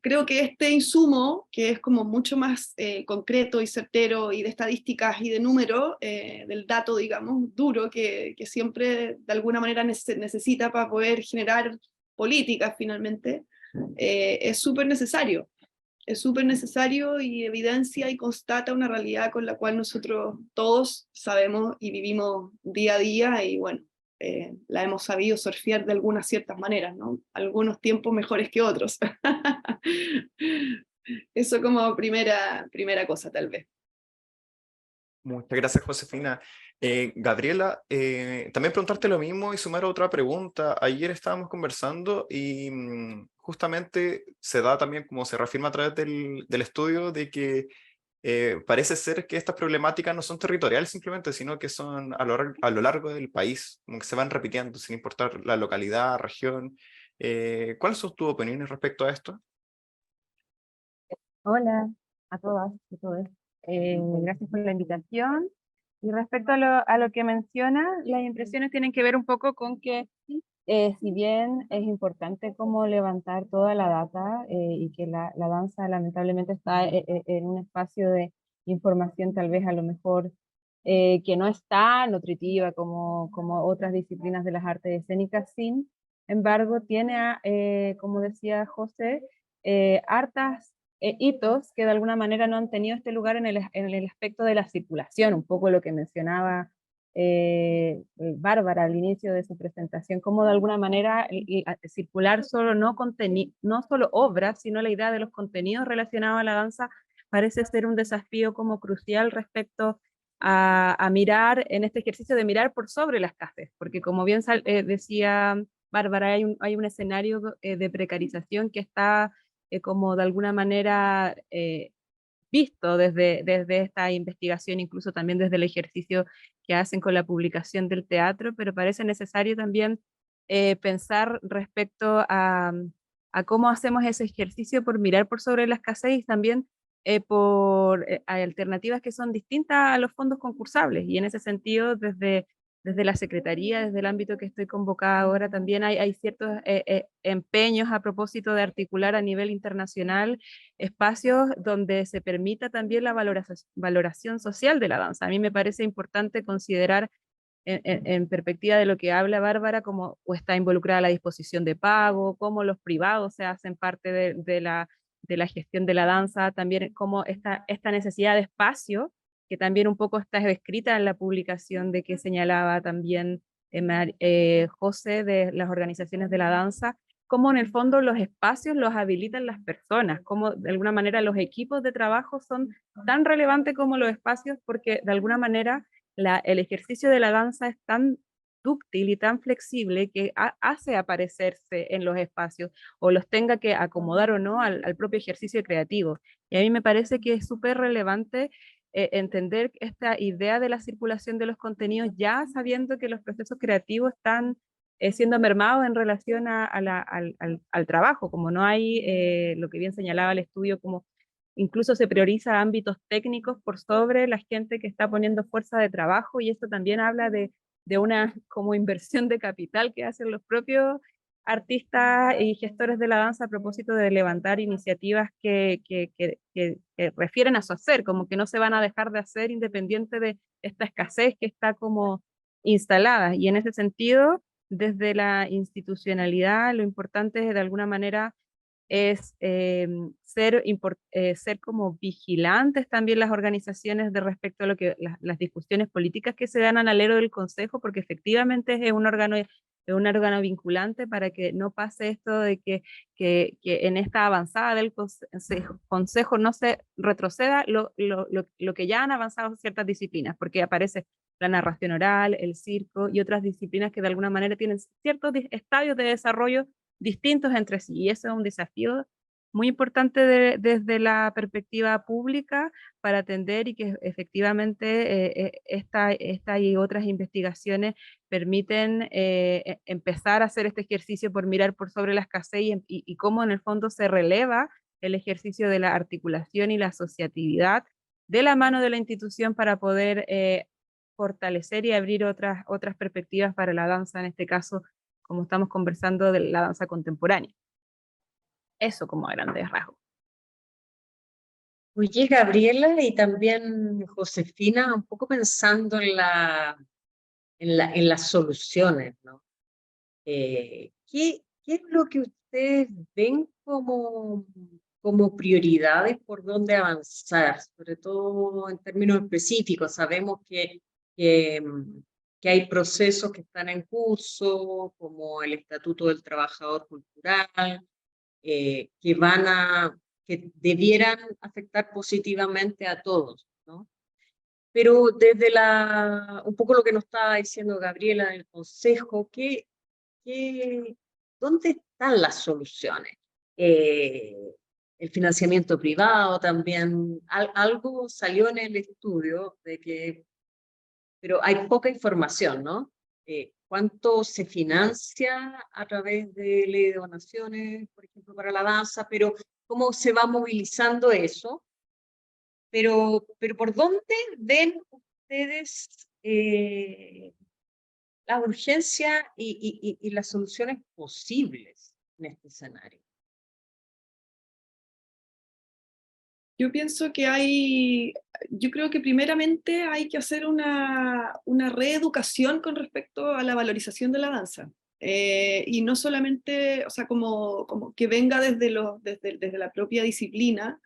[SPEAKER 3] creo que este insumo, que es como mucho más concreto y certero y de estadísticas y de número, del dato, digamos, duro, que siempre de alguna manera necesita para poder generar políticas finalmente, es súper necesario. Es súper necesario y evidencia y constata una realidad con la cual nosotros todos sabemos y vivimos día a día, y bueno, la hemos sabido surfear de algunas ciertas maneras, ¿no? Algunos tiempos mejores que otros. Eso como primera cosa, tal vez.
[SPEAKER 1] Muchas gracias, Josefina. Gabriela, también preguntarte lo mismo y sumar otra pregunta. Ayer estábamos conversando y justamente se da también, como se reafirma a través del estudio, de que parece ser que estas problemáticas no son territoriales simplemente, sino que son a lo largo del país, como que se van repitiendo sin importar la localidad, región. ¿Cuáles son tus opiniones respecto a esto?
[SPEAKER 4] Hola a todas y todos. Gracias por la invitación. Y respecto a lo que menciona, las impresiones tienen que ver un poco con que si bien es importante como levantar toda la data y que la danza lamentablemente está en un espacio de información tal vez a lo mejor que no es tan nutritiva como otras disciplinas de las artes escénicas, sin embargo tiene, como decía José, hartas hitos que de alguna manera no han tenido este lugar en el aspecto de la circulación, un poco lo que mencionaba Bárbara al inicio de su presentación, como de alguna manera circular no solo obras, sino la idea de los contenidos relacionados a la danza parece ser un desafío como crucial respecto a mirar, en este ejercicio de mirar por sobre las casas, porque como bien decía Bárbara, hay un escenario de precarización que está como de alguna manera visto desde esta investigación, incluso también desde el ejercicio que hacen con la publicación del teatro, pero parece necesario también pensar respecto a cómo hacemos ese ejercicio por mirar por sobre la escasez y también por alternativas que son distintas a los fondos concursables. Y en ese sentido, desde la Secretaría, desde el ámbito que estoy convocada ahora, también hay ciertos empeños a propósito de articular a nivel internacional espacios donde se permita también la valoración social de la danza. A mí me parece importante considerar en perspectiva de lo que habla Bárbara, cómo está involucrada la disposición de pago, cómo los privados se hacen parte de la gestión de la danza, también cómo esta necesidad de espacio, que también un poco está descrita en la publicación de que señalaba también José de las organizaciones de la danza, cómo en el fondo los espacios los habilitan las personas, cómo de alguna manera los equipos de trabajo son tan relevantes como los espacios, porque de alguna manera el ejercicio de la danza es tan dúctil y tan flexible que hace aparecerse en los espacios o los tenga que acomodar o no al propio ejercicio creativo. Y a mí me parece que es súper relevante entender esta idea de la circulación de los contenidos ya sabiendo que los procesos creativos están siendo mermados en relación al trabajo, como no hay lo que bien señalaba el estudio, como incluso se prioriza ámbitos técnicos por sobre la gente que está poniendo fuerza de trabajo, y esto también habla de una como inversión de capital que hacen los propios artistas y gestores de la danza a propósito de levantar iniciativas que refieren a su hacer, como que no se van a dejar de hacer independiente de esta escasez que está como instalada. Y en ese sentido, desde la institucionalidad, lo importante es de alguna manera es ser como vigilantes también las organizaciones de respecto a lo que las discusiones políticas que se dan al alero del Consejo, porque efectivamente es un órgano vinculante para que no pase esto de que en esta avanzada del Consejo no se retroceda lo que ya han avanzado ciertas disciplinas, porque aparece la narración oral, el circo y otras disciplinas que de alguna manera tienen ciertos estadios de desarrollo distintos entre sí, y eso es un desafío muy importante desde la perspectiva pública para atender y que efectivamente esta y otras investigaciones permiten empezar a hacer este ejercicio por mirar por sobre la escasez y cómo en el fondo se releva el ejercicio de la articulación y la asociatividad de la mano de la institución para poder fortalecer y abrir otras perspectivas para la danza, en este caso como estamos conversando de la danza contemporánea. Eso como a grandes rasgos.
[SPEAKER 2] Oye, Gabriela y también Josefina, un poco pensando en las soluciones, ¿no? ¿Qué es lo que ustedes ven como prioridades por dónde avanzar? Sobre todo en términos específicos. Sabemos que hay procesos que están en curso, como el Estatuto del Trabajador Cultural, que debieran afectar positivamente a todos, ¿no? Pero desde un poco lo que nos estaba diciendo Gabriela en el Consejo, ¿dónde están las soluciones? El financiamiento privado también, algo salió en el estudio pero hay poca información, ¿no? ¿Cuánto se financia a través de ley de donaciones, por ejemplo, para la danza? Pero ¿cómo se va movilizando eso? Pero ¿por dónde ven ustedes la urgencia y las soluciones posibles en este escenario?
[SPEAKER 3] Yo pienso yo creo que primeramente hay que hacer una reeducación con respecto a la valorización de la danza. Y no solamente, o sea, como que venga desde la propia disciplina,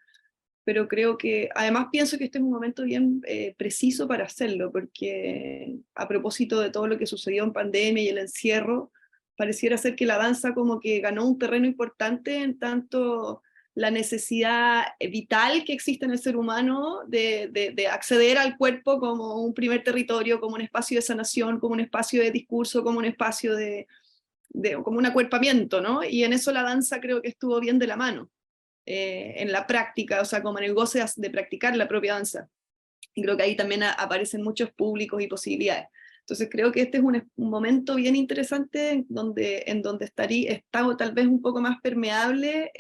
[SPEAKER 3] pero creo que, además pienso que este es un momento bien preciso para hacerlo, porque a propósito de todo lo que sucedió en pandemia y el encierro, pareciera ser que la danza como que ganó un terreno importante en tanto la necesidad vital que existe en el ser humano de acceder al cuerpo como un primer territorio, como un espacio de sanación, como un espacio de discurso, como un espacio como un acuerpamiento, ¿no? Y en eso la danza creo que estuvo bien de la mano, en la práctica, o sea, como en el goce de practicar la propia danza. Y creo que ahí también aparecen muchos públicos y posibilidades. Entonces creo que este es un momento bien interesante en donde está tal vez un poco más permeable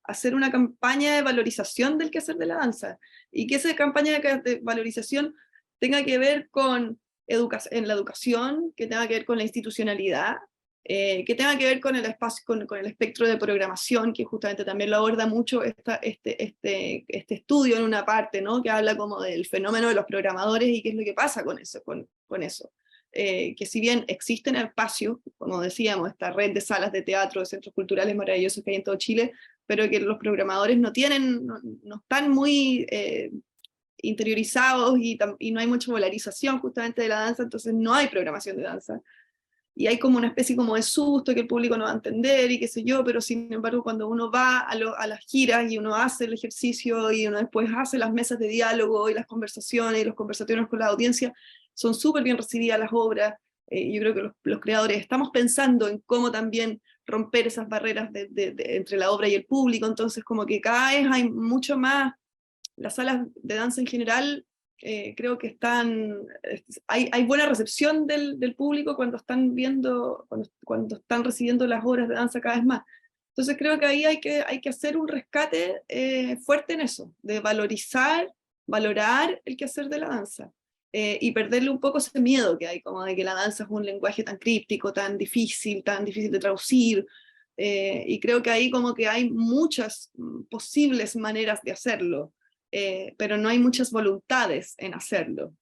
[SPEAKER 3] hacer una campaña de valorización del quehacer de la danza, y que esa campaña de valorización tenga que ver con en la educación, que tenga que ver con la institucionalidad, que tenga que ver con el espacio, con el espectro de programación, que justamente también lo aborda mucho este estudio en una parte, ¿no? Que habla como del fenómeno de los programadores y qué es lo que pasa con eso. Que si bien existen espacios, como decíamos, esta red de salas de teatro, de centros culturales maravillosos que hay en todo Chile, pero que los programadores no están muy interiorizados, y no hay mucha valorización justamente de la danza, entonces no hay programación de danza. Y hay como una especie como de susto que el público no va a entender y qué sé yo, pero sin embargo cuando uno va a las giras y uno hace el ejercicio y uno después hace las mesas de diálogo y las conversaciones y los conversatorios con la audiencia, son súper bien recibidas las obras. Yo creo que los creadores estamos pensando en cómo también romper esas barreras entre la obra y el público, entonces como que cada vez hay mucho más, las salas de danza en general, creo que hay buena recepción del público cuando están viendo, cuando están recibiendo las obras de danza cada vez más. Entonces creo que ahí hay que hacer un rescate fuerte en eso, de valorar el quehacer de la danza, y perderle un poco ese miedo que hay, como de que la danza es un lenguaje tan críptico, tan difícil de traducir, y creo que ahí como que hay muchas posibles maneras de hacerlo, pero no hay muchas voluntades en hacerlo.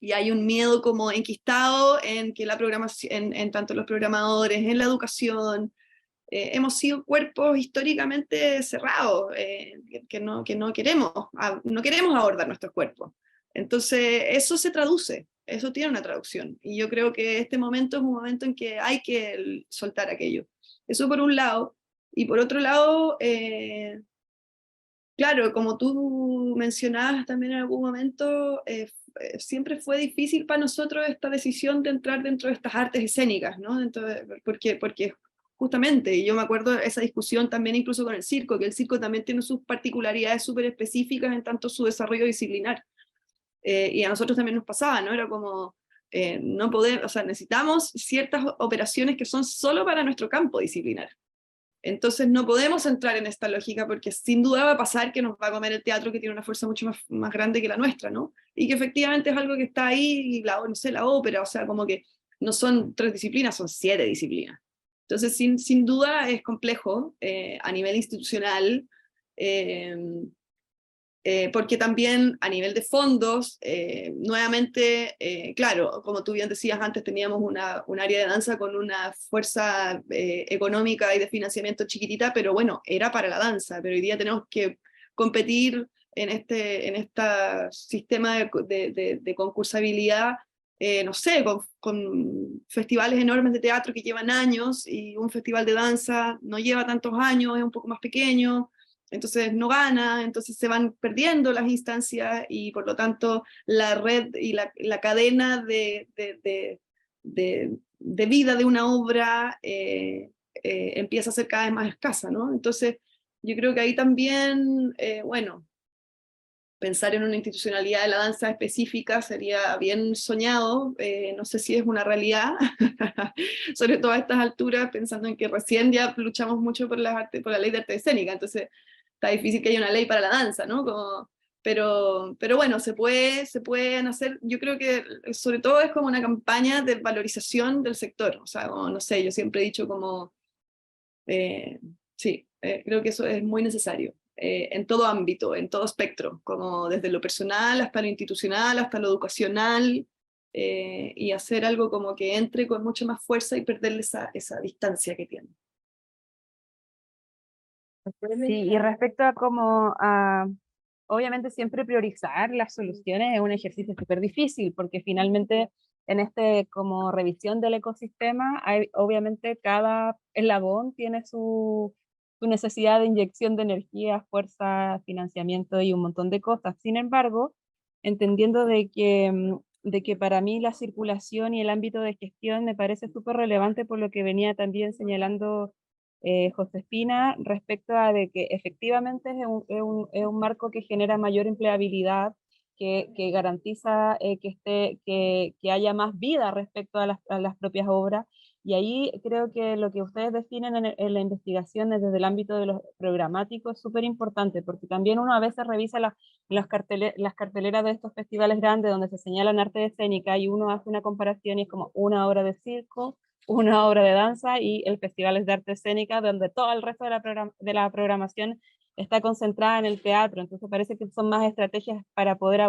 [SPEAKER 3] Y hay un miedo como enquistado en que la programación, en tanto los programadores, en la educación, hemos sido cuerpos históricamente cerrados, que no queremos abordar nuestros cuerpos. Entonces eso se traduce, eso tiene una traducción. Y yo creo que este momento es un momento en que hay que soltar aquello. Eso por un lado. Y por otro lado, claro, como tú mencionabas también en algún momento, siempre fue difícil para nosotros esta decisión de entrar dentro de estas artes escénicas, ¿no? Porque justamente, y yo me acuerdo de esa discusión también incluso con el circo, que el circo también tiene sus particularidades súper específicas en tanto su desarrollo disciplinar. Y a nosotros también nos pasaba, ¿no? Era como, no poder, o sea, necesitamos ciertas operaciones que son solo para nuestro campo disciplinar. Entonces no podemos entrar en esta lógica porque sin duda va a pasar que nos va a comer el teatro, que tiene una fuerza mucho más grande que la nuestra, ¿no? Y que efectivamente es algo que está ahí, y no sé, la ópera, o sea, como que no son 3 disciplinas, son 7 disciplinas. Entonces sin duda es complejo a nivel institucional, eh, porque también a nivel de fondos, nuevamente, claro, como tú bien decías antes, teníamos un área de danza con una fuerza económica y de financiamiento chiquitita, pero bueno, era para la danza, pero hoy día tenemos que competir en este sistema de concursabilidad, no sé, con festivales enormes de teatro que llevan años, y un festival de danza no lleva tantos años, es un poco más pequeño, entonces no gana, entonces se van perdiendo las instancias, y por lo tanto la red y la cadena de vida de una obra empieza a ser cada vez más escasa, ¿no? Entonces yo creo que ahí también, bueno, pensar en una institucionalidad de la danza específica sería bien soñado, no sé si es una realidad, sobre todo a estas alturas, pensando en que recién ya luchamos mucho por la ley de arte escénica, entonces está difícil que haya una ley para la danza, ¿no? Pero bueno, se pueden hacer, yo creo que sobre todo es como una campaña de valorización del sector, o sea, como, no sé, yo siempre he dicho como, sí, creo que eso es muy necesario. En todo ámbito, en todo espectro, como desde lo personal hasta lo institucional, hasta lo educacional, y hacer algo como que entre con mucha más fuerza y perderle esa distancia que tiene.
[SPEAKER 4] Sí, y respecto a cómo, obviamente siempre priorizar las soluciones es un ejercicio súper difícil, porque finalmente en como revisión del ecosistema, obviamente cada eslabón tiene su necesidad de inyección de energía, fuerza, financiamiento y un montón de cosas. Sin embargo, entendiendo de que para mí la circulación y el ámbito de gestión me parece súper relevante, por lo que venía también señalando Josefina, respecto a de que efectivamente es un marco que genera mayor empleabilidad, que garantiza que haya más vida respecto a las propias obras. Y ahí creo que lo que ustedes definen en la investigación desde el ámbito de los programáticos es súper importante, porque también uno a veces revisa las carteleras de estos festivales grandes donde se señalan arte escénica y uno hace una comparación y es como una obra de circo, una obra de danza y el festival es de arte escénica, donde todo el resto de la programación está concentrada en el teatro. Entonces parece que son más estrategias para poder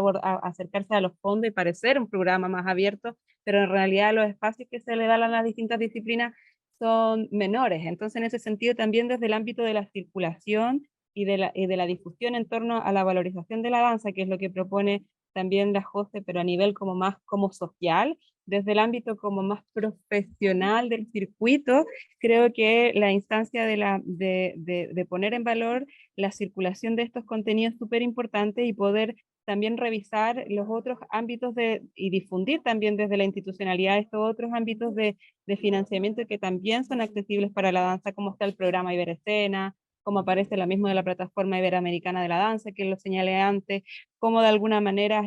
[SPEAKER 4] acercarse a los fondos y parecer un programa más abierto, pero en realidad los espacios que se le dan a las distintas disciplinas son menores. Entonces, en ese sentido, también desde el ámbito de la circulación y de la difusión en torno a la valorización de la danza, que es lo que propone también la José, pero a nivel como más como social, desde el ámbito como más profesional del circuito, creo que la instancia de poner en valor la circulación de estos contenidos es súper importante y poder también revisar los otros ámbitos y difundir también desde la institucionalidad estos otros ámbitos de financiamiento que también son accesibles para la danza, como está el programa Iberescena, como aparece la misma de la plataforma iberoamericana de la danza, que lo señalé antes, como de alguna manera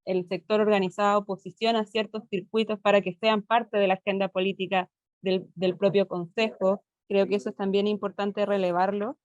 [SPEAKER 4] el sector organizado posiciona ciertos circuitos para que sean parte de la agenda política del propio consejo. Creo que eso es también importante relevarlo.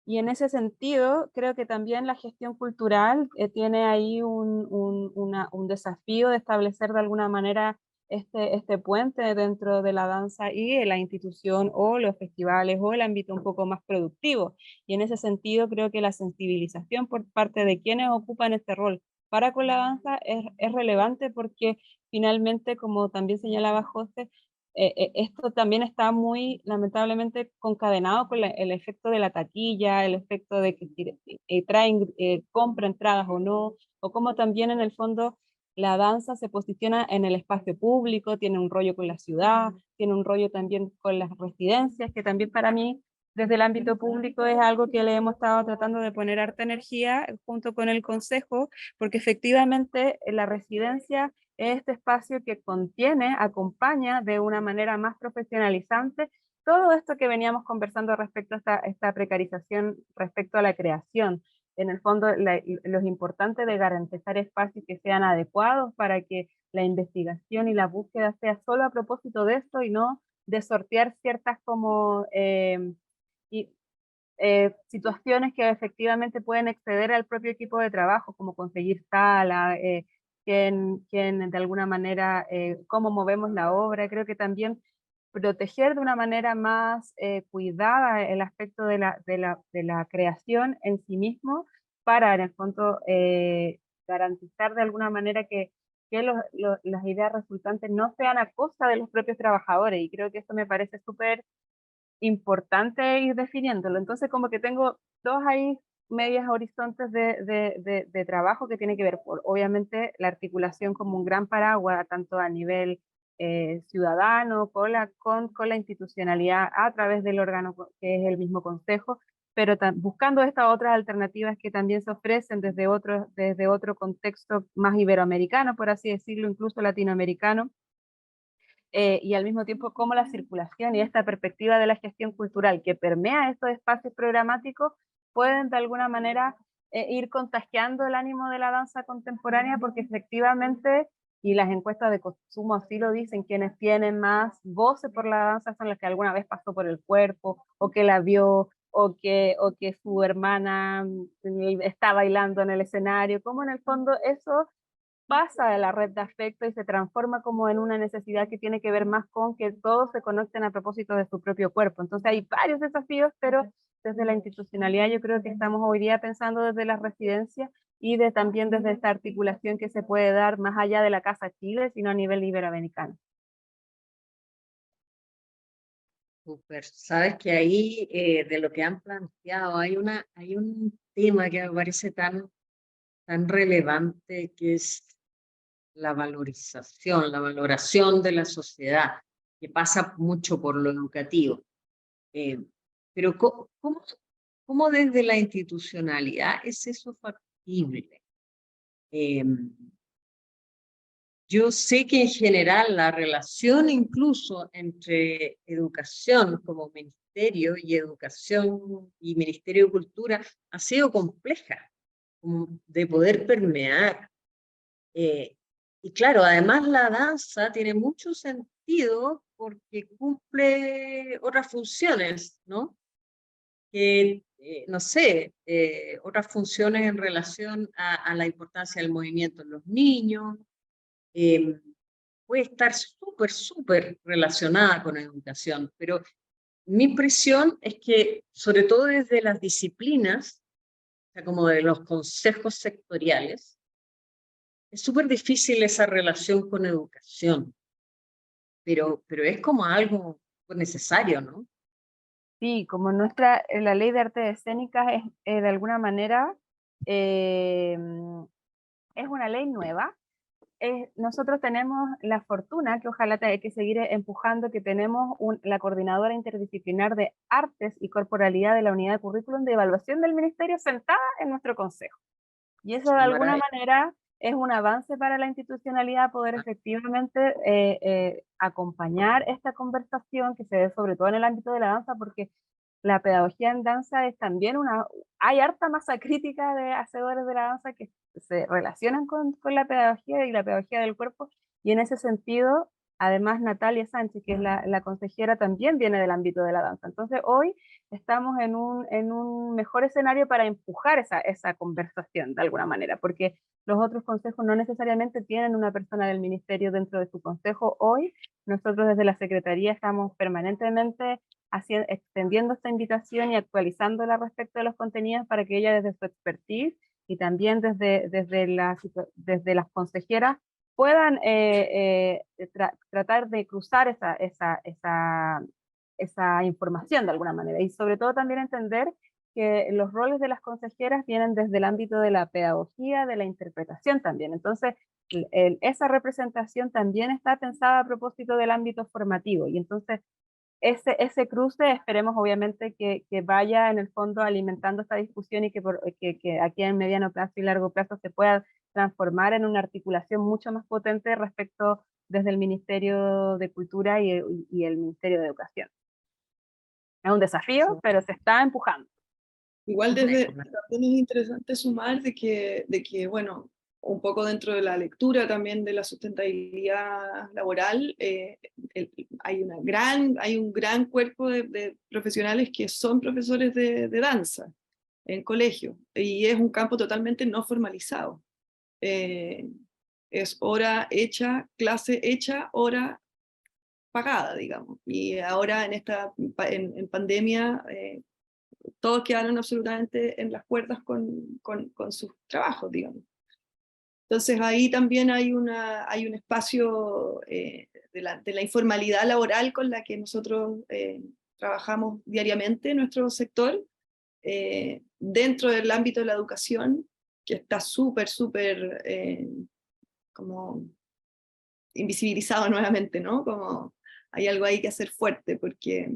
[SPEAKER 4] Y en ese sentido, creo que también la gestión cultural tiene ahí un desafío de establecer de alguna manera este puente dentro de la danza y de la institución o los festivales o el ámbito un poco más productivo. Y en ese sentido, creo que la sensibilización por parte de quienes ocupan este rol para con la danza es relevante porque finalmente, como también señalaba José, esto también está muy lamentablemente concadenado con el efecto de la taquilla, el efecto de que compra entradas o no, o como también en el fondo la danza se posiciona en el espacio público, tiene un rollo con la ciudad, tiene un rollo también con las residencias, que también para mí desde el ámbito público es algo que le hemos estado tratando de poner harta energía junto con el Consejo, porque efectivamente la residencia este espacio que contiene, acompaña de una manera más profesionalizante todo esto que veníamos conversando respecto a esta precarización, respecto a la creación. En el fondo, lo importante de garantizar espacios que sean adecuados para que la investigación y la búsqueda sea solo a propósito de esto y no de sortear ciertas como situaciones que efectivamente pueden exceder al propio equipo de trabajo, como conseguir sala, quién de alguna manera, cómo movemos la obra. Creo que también proteger de una manera más cuidada el aspecto de la creación en sí mismo para, en el fondo, garantizar de alguna manera que las ideas resultantes no sean a costa de los propios trabajadores. Y creo que esto me parece súper importante ir definiéndolo. Entonces, como que tengo dos ahí medias horizontes de trabajo que tiene que ver, obviamente, la articulación como un gran paraguas, tanto a nivel ciudadano, con la institucionalidad a través del órgano que es el mismo consejo, pero buscando estas otras alternativas que también se ofrecen desde otro contexto más iberoamericano, por así decirlo, incluso latinoamericano, y al mismo tiempo cómo la circulación y esta perspectiva de la gestión cultural que permea estos espacios programáticos pueden de alguna manera ir contagiando el ánimo de la danza contemporánea, porque efectivamente, y las encuestas de consumo así lo dicen, quienes tienen más voces por la danza son los que alguna vez pasó por el cuerpo, o que la vio, o que su hermana está bailando en el escenario, como en el fondo eso pasa de la red de afecto y se transforma como en una necesidad que tiene que ver más con que todos se conecten a propósito de su propio cuerpo. Entonces hay varios desafíos, pero desde la institucionalidad yo creo que estamos hoy día pensando desde las residencias y también desde esta articulación que se puede dar más allá de la Casa Chile, sino a nivel iberoamericano.
[SPEAKER 2] Súper. Sabes que ahí, de lo que han planteado, hay un tema que me parece tan relevante, que es la valorización, la valoración de la sociedad, que pasa mucho por lo educativo. Pero ¿cómo desde la institucionalidad es eso factible? Yo sé que en general la relación incluso entre educación como ministerio y educación y Ministerio de Cultura ha sido compleja. de poder permear. Y claro, además la danza tiene mucho sentido porque cumple otras funciones, ¿no? Que, no sé, otras funciones en relación a la importancia del movimiento en los niños, puede estar súper, súper relacionada con educación, pero mi impresión es que, sobre todo desde las disciplinas, o sea, como de los consejos sectoriales, es súper difícil esa relación con educación, pero es como algo necesario, ¿no?
[SPEAKER 4] Sí, como la ley de artes escénicas es de alguna manera, es una ley nueva. Nosotros tenemos la fortuna, que ojalá hay que seguir empujando, que tenemos la coordinadora interdisciplinar de artes y corporalidad de la unidad de currículum de evaluación del ministerio sentada en nuestro consejo. Y eso de alguna manera es un avance para la institucionalidad, poder efectivamente acompañar esta conversación que se ve sobre todo en el ámbito de la danza, porque la pedagogía en danza es también hay harta masa crítica de hacedores de la danza que se relacionan con la pedagogía y la pedagogía del cuerpo, y en ese sentido, además Natalia Sánchez, que es la consejera, también viene del ámbito de la danza. Entonces hoy estamos en un mejor escenario para empujar esa conversación de alguna manera, porque los otros consejos no necesariamente tienen una persona del ministerio dentro de su consejo. Hoy nosotros desde la Secretaría estamos permanentemente extendiendo esta invitación y actualizándola respecto de los contenidos para que ella desde su expertise y también desde las consejeras puedan tratar de cruzar esa información de alguna manera, y sobre todo también entender que los roles de las consejeras vienen desde el ámbito de la pedagogía, de la interpretación también. Entonces, esa representación también está pensada a propósito del ámbito formativo, y entonces ese cruce esperemos obviamente que vaya en el fondo alimentando esta discusión y que aquí en mediano plazo y largo plazo se pueda transformar en una articulación mucho más potente respecto desde el Ministerio de Cultura y el Ministerio de Educación. Es un desafío, pero se está empujando.
[SPEAKER 3] Igual también es interesante sumar de que, bueno, un poco dentro de la lectura también de la sustentabilidad laboral, hay un gran cuerpo de profesionales que son profesores de danza en colegio, y es un campo totalmente no formalizado. Es hora hecha, clase hecha, hora pagada, digamos. Y ahora en pandemia, todos quedaron absolutamente en las cuerdas con sus trabajos, digamos. Entonces ahí también hay un espacio de la informalidad laboral con la que nosotros trabajamos diariamente en nuestro sector, dentro del ámbito de la educación, que está súper como invisibilizado nuevamente, ¿no? Como hay algo ahí que hacer fuerte, porque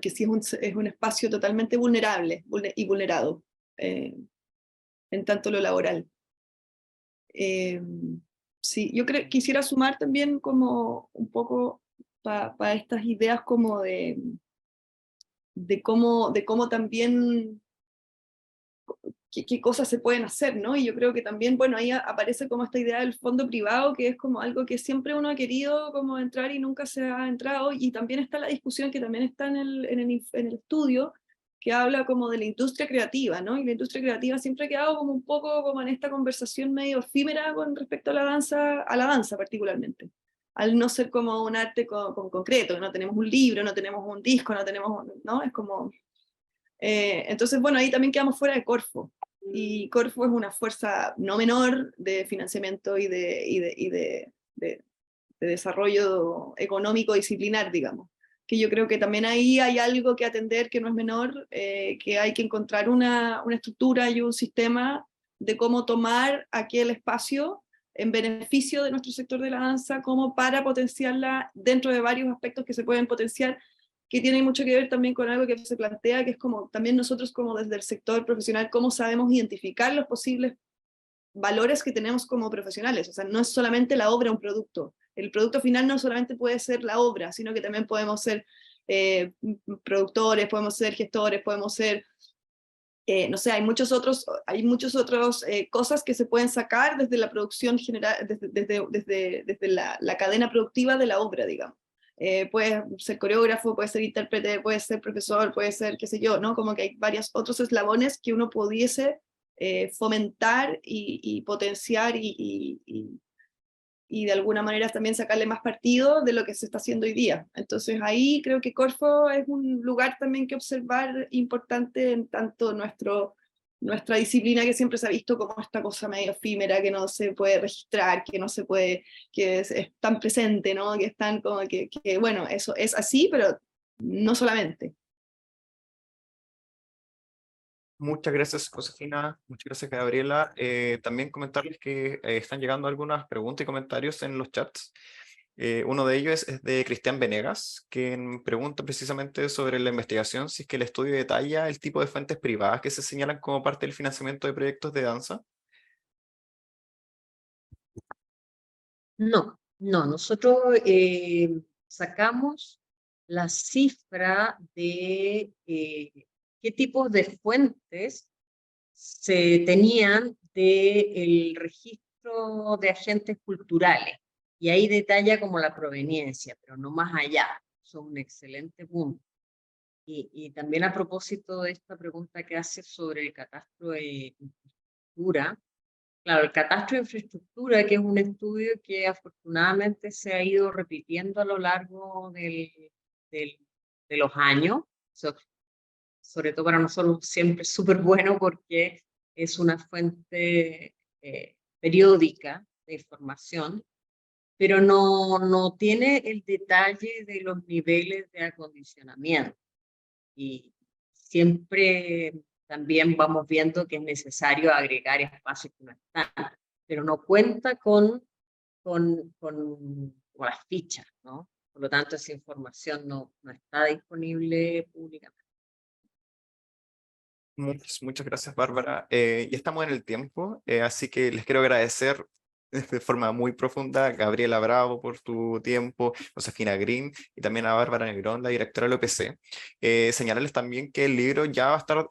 [SPEAKER 3] sí es un espacio totalmente vulnerable y vulnerado, en tanto lo laboral. Sí, yo quisiera sumar también como un poco para estas ideas como de cómo también qué cosas se pueden hacer, ¿no? Y yo creo que también, bueno, ahí aparece como esta idea del fondo privado, que es como algo que siempre uno ha querido como entrar y nunca se ha entrado, y también está la discusión que también está en el estudio, que habla como de la industria creativa, ¿no? Y la industria creativa siempre ha quedado como un poco como en esta conversación medio efímera con respecto a la danza particularmente, al no ser como un arte como concreto, no tenemos un libro, no tenemos un disco, ¿no? Es como... entonces, bueno, ahí también quedamos fuera de Corfo, y Corfo es una fuerza no menor de financiamiento y de desarrollo económico disciplinar, digamos, que yo creo que también ahí hay algo que atender que no es menor, que hay que encontrar una estructura y un sistema de cómo tomar aquel espacio en beneficio de nuestro sector de la danza, como para potenciarla dentro de varios aspectos que se pueden potenciar, que tiene mucho que ver también con algo que se plantea, que es como también nosotros como desde el sector profesional, cómo sabemos identificar los posibles valores que tenemos como profesionales. O sea, no es solamente la obra un producto. El producto final no solamente puede ser la obra, sino que también podemos ser productores, podemos ser gestores, podemos ser no sé, hay muchos otros cosas que se pueden sacar desde la producción general, desde la cadena productiva de la obra, digamos. Puede ser coreógrafo, puede ser intérprete, puede ser profesor, puede ser qué sé yo, ¿no? Como que hay varios otros eslabones que uno pudiese fomentar y potenciar y de alguna manera también sacarle más partido de lo que se está haciendo hoy día. Entonces ahí creo que Corfo es un lugar también que observar importante en tanto nuestra disciplina, que siempre se ha visto como esta cosa medio efímera, que no se puede registrar, que no se puede, que es tan presente, ¿no? Que están como que bueno, eso es así, pero no solamente.
[SPEAKER 1] Muchas gracias, Josefina. Muchas gracias, Gabriela. También comentarles que están llegando algunas preguntas y comentarios en los chats. Uno de ellos es de Cristian Venegas, quien pregunta precisamente sobre la investigación, si es que el estudio detalla el tipo de fuentes privadas que se señalan como parte del financiamiento de proyectos de danza.
[SPEAKER 2] No, no, nosotros sacamos la cifra de qué tipos de fuentes se tenían del registro de agentes culturales. Y ahí detalla como la proveniencia, pero no más allá. Eso es un excelente punto. Y también a propósito de esta pregunta que hace sobre el catastro de infraestructura, claro, el catastro de infraestructura, que es un estudio que afortunadamente se ha ido repitiendo a lo largo de los años, sobre todo para nosotros siempre es súper bueno porque es una fuente periódica de información, pero no tiene el detalle de los niveles de acondicionamiento. Y siempre también vamos viendo que es necesario agregar espacios que no están, pero no cuenta con las fichas, ¿no? Por lo tanto, esa información no está disponible públicamente.
[SPEAKER 1] Muchas gracias, Bárbara. Ya estamos en el tiempo, así que les quiero agradecer de forma muy profunda a Gabriela Bravo por tu tiempo, Josefina Green y también a Bárbara Negrón, la directora del OPC. Señalarles también que el libro ya va a estar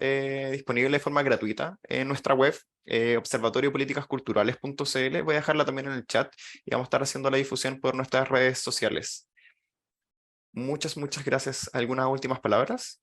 [SPEAKER 1] disponible de forma gratuita en nuestra web, observatoriopolíticasculturales.cl. Voy a dejarla también en el chat y vamos a estar haciendo la difusión por nuestras redes sociales. Muchas gracias. ¿Algunas últimas palabras?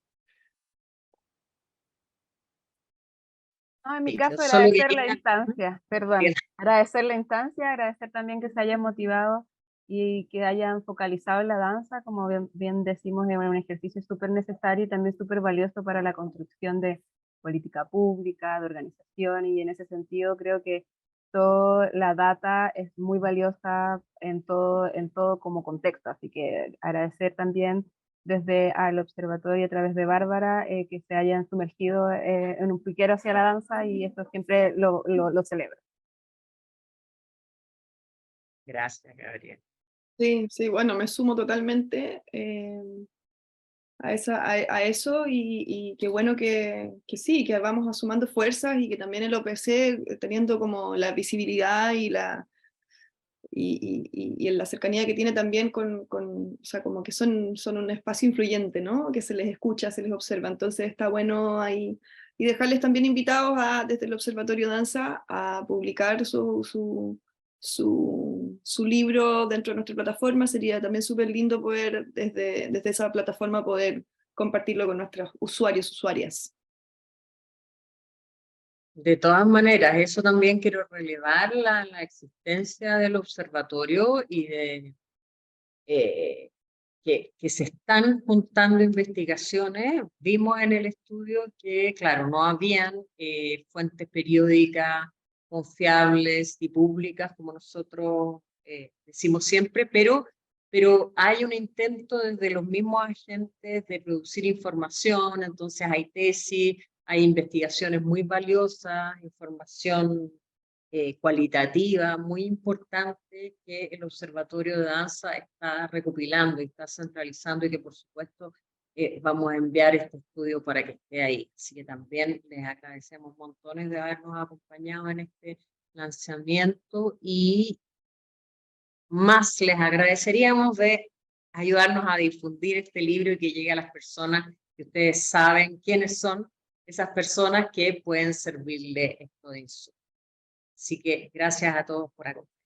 [SPEAKER 4] No, en mi
[SPEAKER 2] Sí,
[SPEAKER 4] caso,
[SPEAKER 2] solo
[SPEAKER 4] agradecer la
[SPEAKER 2] quería...
[SPEAKER 4] instancia, perdón, agradecer la instancia, agradecer también que se hayan motivado y que hayan focalizado en la danza, como bien decimos, es un ejercicio súper necesario y también súper valioso para la construcción de política pública, de organización, y en ese sentido creo que toda la data es muy valiosa en todo como contexto, así que agradecer también desde al observatorio a través de Bárbara, que se hayan sumergido en un piquero hacia la danza, y esto siempre lo celebro.
[SPEAKER 2] Gracias, Gabriel.
[SPEAKER 3] Sí, bueno, me sumo totalmente a eso y qué bueno que sí, que vamos sumando fuerzas y que también el OPC, teniendo como la visibilidad y en la cercanía que tiene también o sea, como que son un espacio influyente, ¿no? Que se les escucha, se les observa, entonces está bueno ahí. Y dejarles también invitados desde el Observatorio Danza a publicar su libro dentro de nuestra plataforma. Sería también súper lindo poder, desde esa plataforma, poder compartirlo con nuestros usuarios, usuarias.
[SPEAKER 2] De todas maneras, eso también quiero relevar la existencia del observatorio y de que se están juntando investigaciones. Vimos en el estudio que, claro, no habían fuentes periódicas confiables y públicas, como nosotros decimos siempre, pero hay un intento desde los mismos agentes de producir información, entonces hay tesis, hay investigaciones muy valiosas, información cualitativa muy importante que el Observatorio de Danza está recopilando y está centralizando, y que por supuesto vamos a enviar este estudio para que esté ahí. Así que también les agradecemos montones de habernos acompañado en este lanzamiento, y más les agradeceríamos de ayudarnos a difundir este libro y que llegue a las personas que ustedes saben quiénes son, esas personas que pueden servirle esto de eso. Así que gracias a todos por acompañarnos.